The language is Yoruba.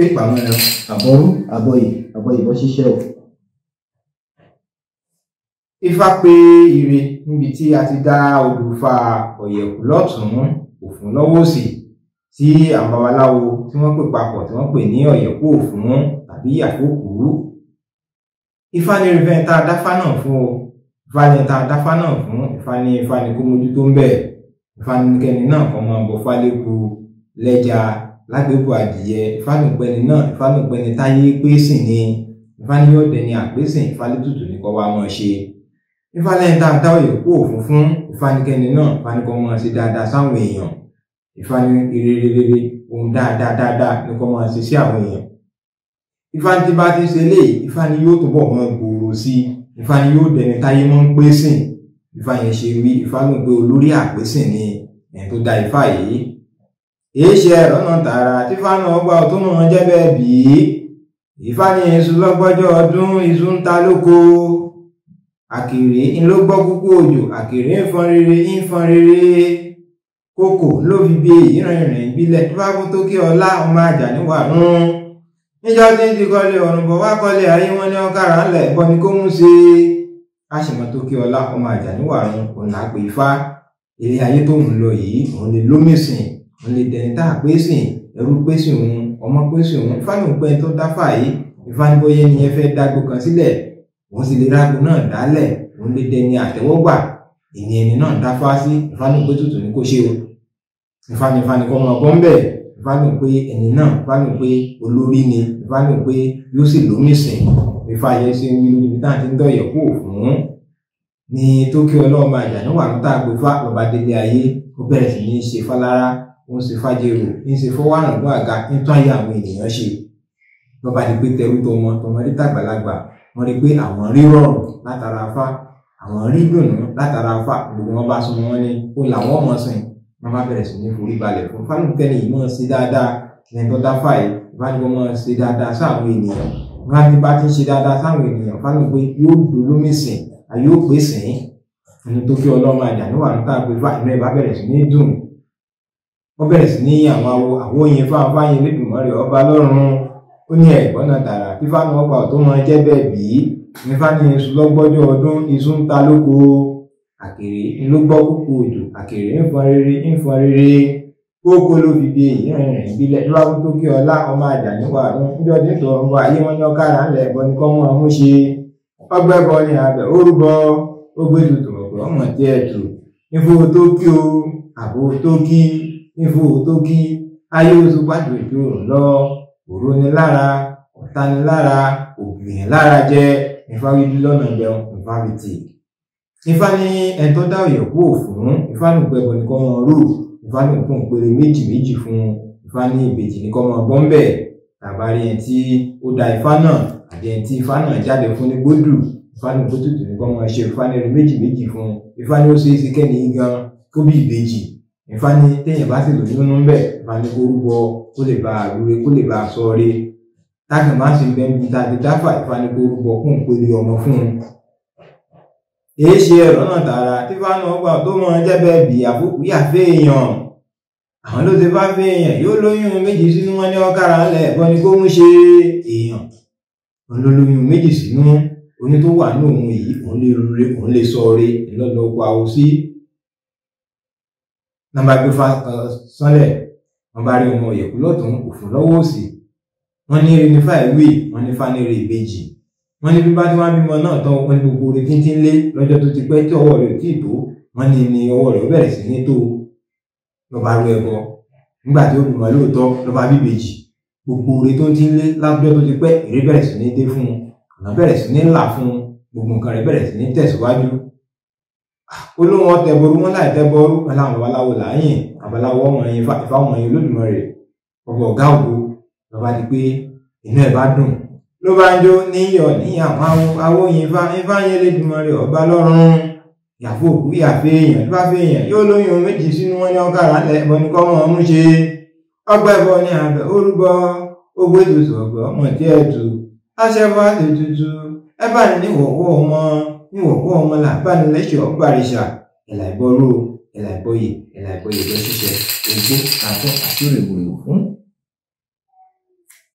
Ìpamọ́ àbọ̀rú àbọ̀yè bọ́ ṣiṣẹ́ o. Ifá pé ire níbi tí a ti dá olùfà ọ̀yẹ̀kú lọ́tùn Òfún lọ́wọ́ òsì tí àwọn babaláwo tí wọ́n pè papọ̀ tí wọ́n pè ní ọ̀yẹ̀kú Òfún tàbí àkókò. Ifá ní irúfẹ́ tá a dáfá náà fún o. Ifá ní tá a dáfá náà fún. Ifá ní kó mójútó ń bẹ̀. Ifá ní kẹ́ni náà kọ́ máa bọ̀ fáléku lẹ́jà lágbègbè adìyẹ. Ifá ní pẹ́ni náà, Ifá ní pẹ́ni táyé pé sìn ni. Ifá ní yóò dẹni àpésìn. Ifá ní tutù ní kọ́ wa mọ̀ ṣe. Ifá lẹ́yìn tá a dá ọ̀yẹ̀kú Òfún fún. Ifá ní kẹ́ni náà, Ifá ní kọ́ mọ̀ ṣe dáadáa sáwọn èèyàn. Ifá ní rere ohun dáadáa ní kọ́ mọ̀ ṣe sí àwọn èèyàn. Ifá ní tí bá ti ṣe léyìí, Ifá ní yóò túbọ̀ mọ́ gbòòrò sí. Ifá ní yóò dẹni táyé mọ́ ń pésìn. Ifá yẹn ṣe wí. Ifá ní pé olórí àpésìn ni ẹni tó dá Ifá yìí. Èé ṣe ọ̀nà tààrà tí Ifá náà gbà tó mọ̀ jẹ́ bẹ́ẹ̀ bí. Ifá ní iṣu lọ́gbọ́jọ́ ọdún iṣu ń ta lóko. Àkèré ń ló gbọ́ púpọ̀ òjò, àkèré ń fọn rere. Kókò ló fi bí ìrìnrìn ìbílẹ̀ tó bá fún tó kí ọlá ọmọ àjà níwà rún. Níjọ́ tí ń ti kọ́lé ọ̀run bọ̀ wá kọ́lé ayé wọn ní ọkàrà ńlẹ̀ ẹ̀bọ ni kó mú ṣe. Àṣìmọ́ tó kí ọlá ọmọ àjà níwà rún òun là pè Ifá. Ilé ayé tó ń lọ yìí òun lè lómìsìn, òun lè dẹni tá a pé sìn, ẹrú pé sìn òun, ọmọ pé sìn òun. Ifá ní òpin tó dáfà yìí. Ifá ní bóyá ẹni yẹn fẹ́ dágbó kan sílẹ̀, òun sì lè rágbó náà dálẹ̀, òun lè dẹni àtẹ́wọ́gbà. Ẹni náà dáfá sí. Ifá ní pé tutù ní kó ṣe o. Ifá ní kọ́ mọ ọgbọ́n bẹ́ẹ̀. Ifá ní pé ẹni náà, Ifá ní pé olórí ni. Ifá ní pé yóò sì lómìsìn. Ifá yẹn ṣe ń wí lórí tá à ti ń dọ̀yẹ̀kú Òfún ní tó kí ọlọ́mọ àjà níwà ló tá a gbé Ifá lọ́ba délé ayé. Ó bẹ̀rẹ̀ sí ní ṣe fálára, ó ń ṣe fájèrò, ń ṣe fọwọ́ràngún àga, ń tún ayé àwọn ènìyàn ṣe. Lọ́ba di pé tẹrú tọmọdé tàgbàlagbà wọ́n rí pé àwọn rí rọrùn látara Ifá, àwọn rí dùnú látara Ifá. Gbogbo wọn bá súnmọ́ wọn ní ó làwọn ọmọ sìn. Wọ́n bá bẹ̀rẹ̀ sí ní forí balẹ̀ fún. Ifá ní kẹ́ni yìí mọ̀ ṣe dáadáa lẹ́yìn tó dáfà yìí. Ifá ní kó mọ̀ ṣe dáadáa sáwọn ènìyàn. Wọ́n á ti bá ti ń ṣe dáadáa sáwọn ènìyàn. Ifá ní pé yóò dolómìsìn, yóò pè sìn. Ẹni tó kí ọlọ́mọ àjà níwà ló tá a gbé Ifá ìmọ̀ ẹ̀ bá bẹ̀rẹ̀ sí ní dùn. Wọ́n bẹ̀rẹ̀ sí ní àwọn àwòyìn fáyín Olódùmarè ọba lọ́run. Ó ní ẹ̀gbọ́n náà tààrà tí Ifá náà gbà tó máa jẹ́ bẹ́ẹ̀ bí. Ifá ní iṣu lọ́gbọ́jọ́ ọdún iṣu ń ta lóko. Àkèré ń ló gbọ́ púpọ̀ òjò, àkèré ń fọn rere. Kókó ló fi bí ìrìnrìn ìbílẹ̀ tó bá fún tó kí ọlá ọmọ àjà níwà rún. Níjọ́ tí tọ̀ ń bọ̀ ayé wọn ní ọkàrà ńlẹ̀ ẹ̀bọ ni kọ́ mọ́ ọmú ṣe. Ọgbẹ́ bọ ní abẹ orúbọ ó gbé tutù ọ̀pọ̀ ọmọ tí ẹ̀ tù. Ifo tó kí o, àbò tó kí, ifo tó kí. Ayé oṣù pàtó ìjọ lọ. Òró ni lára, ọ̀tá ni lára, ògbìyàn lára jẹ́. Ifá wíjú lọ́nà jẹun, Ifá fi tì. Ifá ní ẹni tó dá ọ̀yẹ̀kú Òfún. Ifá ní pẹ́bọ ní kọ́ mọ́ rú. Ifá ní òkun péré méjì fún. Ifá ní ìbejì ní kọ́ mọ́ bọ́m̀bẹ̀. Tàbárí ẹni tí ó dá Ifá náà àti ẹni tí Ifá náà jáde fún ní gbódù. Ifá ní kó tutù ní kọ́ mọ́ ṣe. Ifá ní ẹni méjì fún. Ifá ní ó ṣe é ṣe kẹ́ni gan kó bí ìbejì. Ifá ní téèyàn bá sì lò nínú ń bẹ̀. Ifá ní kó rúbọ kó lè bá àrúre kó lè bá sọ rí. Táàkì má sì bẹ́ẹ̀ bí ta ti dáfà. Ifá ní kó rúbọ kún péré ọmọ fún un. Èé ṣe ọ̀nà tààrà tí Ifá náà gbà tó mọ̀ jẹ́ bẹ́ẹ̀ bí àfókù yàfẹ́ èèyàn. Àwọn ló ti fá fẹ́ èèyàn yóò lóyún méjì sínú wọn ní ọkàrà ńlẹ̀ ẹ̀bọ ni kó mú ṣe èèyàn. Òun ló lóyún méjì sínú. Oní tó wà ní òun yìí òun lè rúre òun lè sọ rí ìlọ́lọ́ oko àwò sí. Nàbà gbé Ifá sánlẹ̀. Wọ́n bá rí ọmọ ọ̀yẹ̀kú lọ́tún Òfún lọ́wọ́ òsì. Wọ́n ní eré ní Ifá ìwé, wọ́n ní Ifá ní eré ìbejì. Wọ́n ní bí bá tí wọ́n bímọ náà tán wọ́n ní gbogbo orí tíntín lé lọ́jọ́ tó ti pẹ́ tí ọwọ́ rẹ̀ ò tí ì tó. Wọ́n ní ọwọ́ rẹ̀ ó bẹ̀rẹ̀ sí ní tó. Lọ́ba rú ẹbọ. Nígbà tí ó bímọ lóòótọ́ lọ́ba bíbejì. Gbogbo orí tó ti ń lé lájọ́ tó ti pẹ́ èrè bẹ̀rẹ̀ sí ní dé fún un. Ọ̀nà bẹ̀rẹ̀ sí ní là fún un. Gbogbo nǹkan rẹ̀ bẹ̀rẹ̀ sí ní tẹ̀síwájú. Olóhùn ọ̀tẹ̀bọrú wọn láì tẹ́bọrú pẹ̀lú àwọn babaláwo láyìn. Babaláwo ọmọ yẹn Ifá ọmọ yẹn Olódùmarè. Ọba ọ̀gá ògo lọ́ba di pé inú ẹ̀ bá dùn. Ló bá ń jó níyọ̀ níyàwó awóyin Ifá yẹn Olódùmarè ọba lọ́run. Yàfó òkú yàfẹ́ èèyàn tó bá fẹ́ èèyàn yóò lóyún méjì sínú wọn ní ọkàrà ńlẹ̀ ẹ̀bọ ni kọ́ mọ́ ọmú ṣe. Ọgbẹ́ bọ ní abẹ orúbọ ó gbé tutù ọ̀gbẹ́ ọmọ tí ẹ̀ tù. Aṣẹ́fọ́ àti tutù ẹ bá ní ìwọ̀wọ́ ọmọ níwọ̀kọ́ ọmọ làbánilẹ́ṣọ̀ bàrìṣà ẹ̀là ìbọrú ẹ̀là ìbọyè lọ ṣiṣẹ́ ogbó àtọ́ àti òrèwòrèwò fún